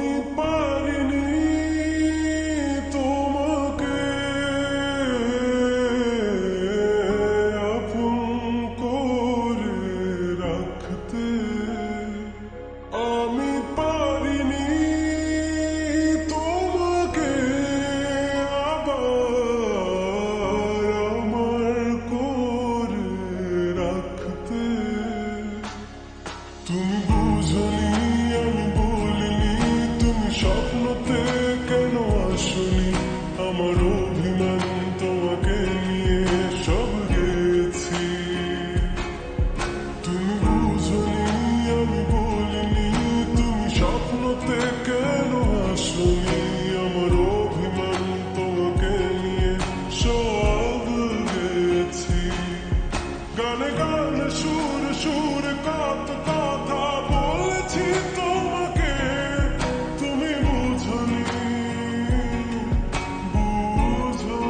আমি পারিনি তোমাকে আপন করে রাখতে, আমি পারিনি তোমাকে আবার আমার করে রাখতে। তুমি বুঝনি আমি বলিনি, তুমি স্বপ্নতে কেন আসনি, আমার অভিমান তোমাকে নিয়ে সব গেছি। তুমি বুঝনি আমি বলিনি, তুমি স্বপ্নতে কেন আসনি, আমার অভিমান তোমাকে নিয়ে সব গেছি। গানে গানে সুরে সুরে কত কথা বলেছি তোমাকে, তুমি বুঝনি বুঝনি।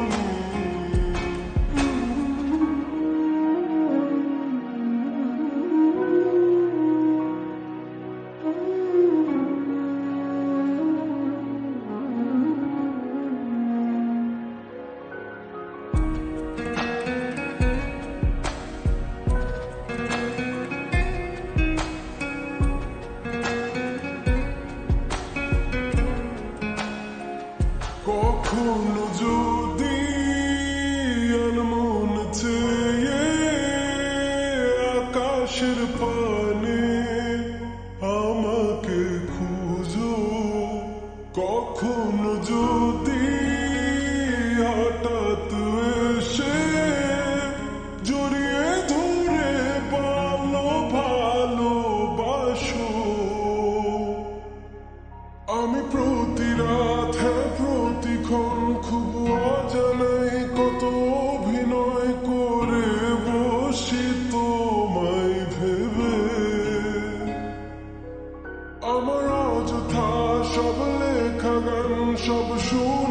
কখনো যদি আনমন চেয়ে আকাশের পানে আমাকে খুঁজো, কখনো যদি হঠাৎ এসে জড়িয়ে ধরে বলো ভালোবাসো, আমি প্রতি রাত প্রতিক্ষণ খুব অজানাই কত অভিনয় করে বসি তোমায় ভেবে। আমার অযথা সব লেখা গান সব সুর